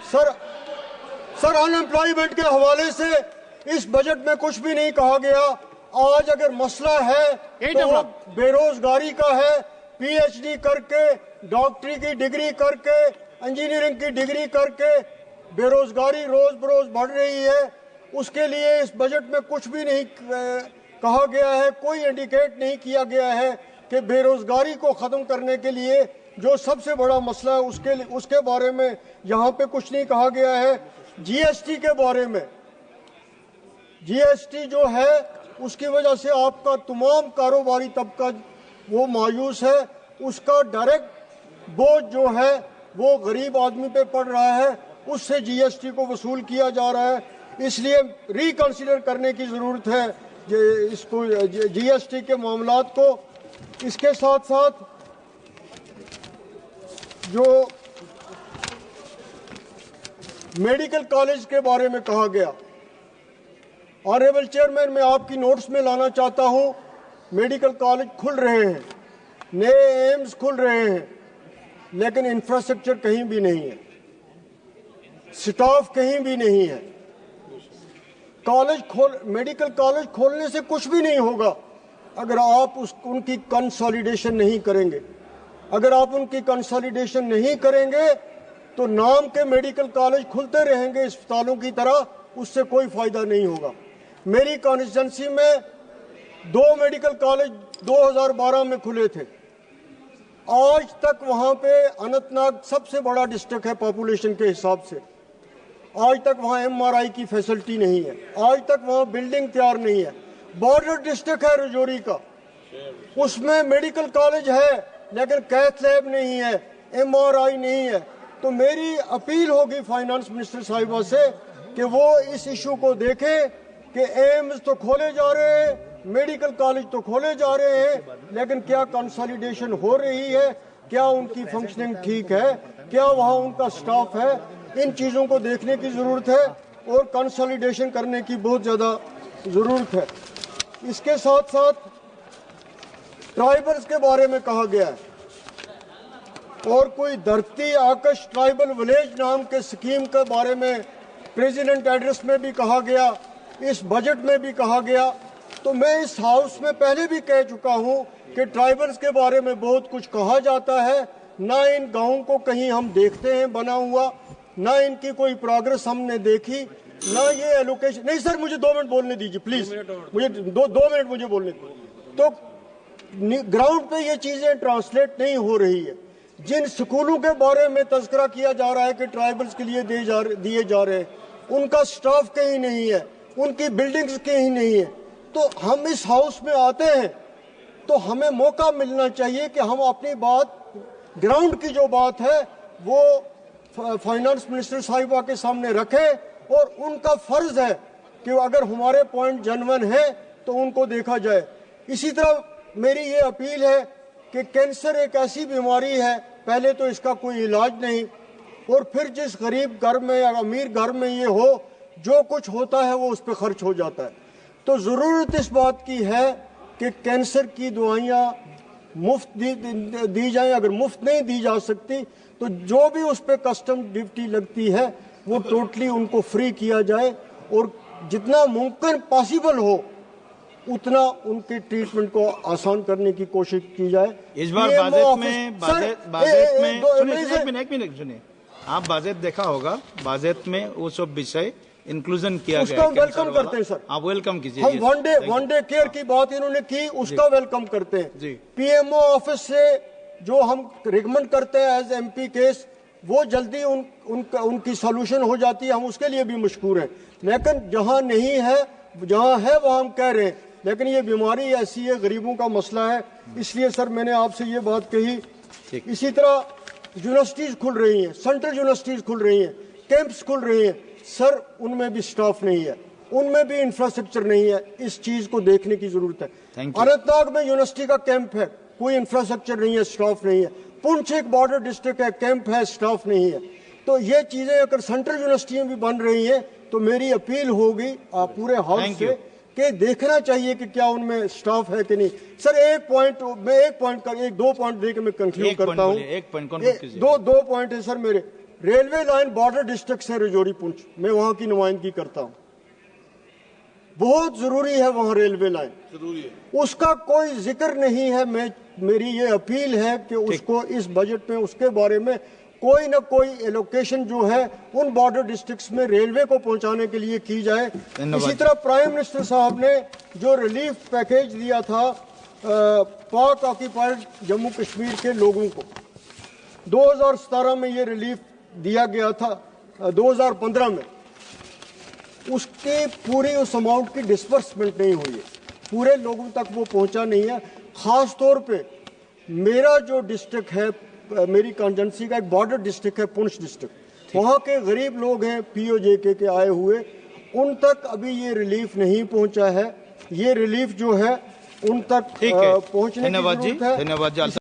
Sir unemployment के हवाले से इस बजट में कुछ भी नहीं कहा गया। आज अगर मसला है तो वो बेरोजगारी का है। पीएचडी करके, डॉक्टरी की डिग्री करके, इंजीनियरिंग की डिग्री करके बेरोजगारी रोज बरोज बढ़ रही है। उसके लिए इस बजट में कुछ भी नहीं कहा गया है, कोई इंडिकेट नहीं किया गया है कि बेरोजगारी को खत्म करने के लिए जो सबसे बड़ा मसला है उसके बारे में यहाँ पे कुछ नहीं कहा गया है। जीएसटी के बारे में, जीएसटी जो है उसकी वजह से आपका तमाम कारोबारी तबका वो मायूस है। उसका डायरेक्ट बोझ जो है वो गरीब आदमी पे पड़ रहा है, उससे जीएसटी को वसूल किया जा रहा है। इसलिए रिकंसिडर करने की ज़रूरत है इसको, जीएसटी के मामलात को। इसके साथ साथ जो मेडिकल कॉलेज के बारे में कहा गया, ऑनरेबल चेयरमैन, मैं आपकी नोट्स में लाना चाहता हूं, मेडिकल कॉलेज खुल रहे हैं, नए एम्स खुल रहे हैं, लेकिन इंफ्रास्ट्रक्चर कहीं भी नहीं है, स्टाफ कहीं भी नहीं है। मेडिकल कॉलेज खोलने से कुछ भी नहीं होगा अगर आप उनकी कंसोलिडेशन नहीं करेंगे। अगर आप उनकी कंसोलिडेशन नहीं करेंगे तो नाम के मेडिकल कॉलेज खुलते रहेंगे अस्पतालों की तरह, उससे कोई फायदा नहीं होगा। मेरी कॉन्स्टिट्यूंसी में 2 मेडिकल कॉलेज 2012 में खुले थे। आज तक वहां पे, अनंतनाग सबसे बड़ा डिस्ट्रिक्ट है पॉपुलेशन के हिसाब से, आज तक वहां एमआरआई की फैसिलिटी नहीं है, आज तक वहां बिल्डिंग तैयार नहीं है। बॉर्डर डिस्ट्रिक्ट है रजौरी का, उसमें मेडिकल कॉलेज है लेकिन कैथ लैब नहीं है, एमआरआई नहीं है। तो मेरी अपील होगी फाइनेंस मिनिस्टर साहिबा से कि वो इस इशू को देखें कि एम्स तो खोले जा रहे हैं, मेडिकल कॉलेज तो खोले जा रहे हैं, लेकिन क्या कंसोलिडेशन हो रही है, क्या उनकी फंक्शनिंग ठीक है, क्या वहाँ उनका स्टाफ है, इन चीज़ों को देखने की ज़रूरत है और कंसोलिडेशन करने की बहुत ज़्यादा ज़रूरत है। इसके साथ साथ ट्राइबल्स के बारे में कहा गया है, और कोई धरती आकाश ट्राइबल विलेज नाम के स्कीम के बारे में प्रेसिडेंट एड्रेस में भी कहा गया, इस बजट में भी कहा गया। तो मैं इस हाउस में पहले भी कह चुका हूं कि ट्राइबल्स के बारे में बहुत कुछ कहा जाता है, ना इन गाँवों को कहीं हम देखते हैं बना हुआ, ना इनकी कोई प्रोग्रेस हमने देखी, ना ये एलोकेशन। नहीं सर, मुझे 2 मिनट बोलने दीजिए प्लीज, मुझे 2 मिनट मुझे बोलने दीजिए। तो ग्राउंड पे ये चीजें ट्रांसलेट नहीं हो रही है। जिन स्कूलों के बारे में तज़किरा किया जा रहा है कि ट्राइबल्स के लिए दिए जा रहे हैं, उनका स्टाफ कहीं नहीं है, उनकी बिल्डिंग्स कहीं नहीं है। तो हम इस हाउस में आते हैं तो हमें मौका मिलना चाहिए कि हम अपनी बात, ग्राउंड की जो बात है वो फाइनेंस मिनिस्टर साहिबा के सामने रखें, और उनका फर्ज है कि अगर हमारे पॉइंट जेन्युइन है तो उनको देखा जाए। इसी तरह मेरी ये अपील है कि कैंसर एक ऐसी बीमारी है, पहले तो इसका कोई इलाज नहीं, और फिर जिस गरीब घर में या अमीर घर में ये हो, जो कुछ होता है वो उस पर खर्च हो जाता है। तो ज़रूरत इस बात की है कि कैंसर की दवाइयाँ मुफ्त दी जाएं। अगर मुफ्त नहीं दी जा सकती तो जो भी उस पर कस्टम ड्यूटी लगती है वो टोटली उनको फ्री किया जाए, और जितना मुमकिन पॉसिबल हो उतना उनके ट्रीटमेंट को आसान करने की कोशिश की जाए। इस बार बाजेट में एक मिनट सुनिए, आप बाजेट देखा होगा, बाजेट में वो सब विषय इंक्लूजन किया गया, उसका वेलकम करते हैं सर, आप वेलकम कीजिए। हम वन डे केयर की बात इन्होंने की, उसका वेलकम करते हैं। पीएमओ ऑफिस से जो हम रिकमेंड करते हैं एज एमपी केस, वो जल्दी उनकी सोल्यूशन हो जाती है, हम उसके लिए भी मशकूर हैं। लेकिन जहां नहीं है, जहां है वहां हम कह रहे हैं, लेकिन ये बीमारी ऐसी है, गरीबों का मसला है, इसलिए सर मैंने आपसे ये बात कही। इसी तरह यूनिवर्सिटीज खुल रही हैं, सेंट्रल यूनिवर्सिटीज खुल रही हैं, कैंप्स खुल रही हैं, सर उनमें भी स्टाफ नहीं है, उनमें भी इंफ्रास्ट्रक्चर नहीं है। इस चीज को देखने की जरूरत है। अनंतनाग में यूनिवर्सिटी का कैंप है, कोई इंफ्रास्ट्रक्चर नहीं है, स्टाफ नहीं है। पुंछ एक बॉर्डर डिस्ट्रिक्ट है, कैंप है, स्टाफ नहीं है। तो ये चीजें अगर सेंट्रल यूनिवर्सिटी में भी बन रही है तो मेरी अपील होगी आप पूरे हाउस से कि देखना चाहिए कि क्या उनमें स्टाफ है कि नहीं। सर एक दो पॉइंट दे के मैं कंक्लूड करता हूँ। दो पॉइंट है सर मेरे। रेलवे लाइन बॉर्डर डिस्ट्रिक्ट से रजौरी पुंछ, मैं वहां की नुमाइंदगी करता हूं। बहुत जरूरी है वहां रेलवे लाइन, जरूरी है, उसका कोई जिक्र नहीं है। मेरी ये अपील है कि उसको इस बजट में उसके बारे में कोई ना कोई एलोकेशन जो है उन बॉर्डर डिस्ट्रिक्ट्स में रेलवे को पहुंचाने के लिए की जाए। इसी तरह प्राइम मिनिस्टर साहब ने जो रिलीफ पैकेज दिया था पाक ऑक्यूपाइड जम्मू कश्मीर के लोगों को, 2017 में ये रिलीफ दिया गया था, 2015 में उसके पूरी उस अमाउंट की डिस्बर्समेंट नहीं हुई है, पूरे लोगों तक वो पहुंचा नहीं है। खास तौर पे मेरा जो डिस्ट्रिक्ट है, मेरी कॉन्स्टिट्यूंसी का एक बॉर्डर डिस्ट्रिक्ट है पुंछ डिस्ट्रिक्ट, वहाँ के गरीब लोग हैं POJK के आए हुए, उन तक अभी ये रिलीफ नहीं पहुंचा है। ये रिलीफ जो है उन तक पहुंचने की जरूरत है। धन्यवाद जी।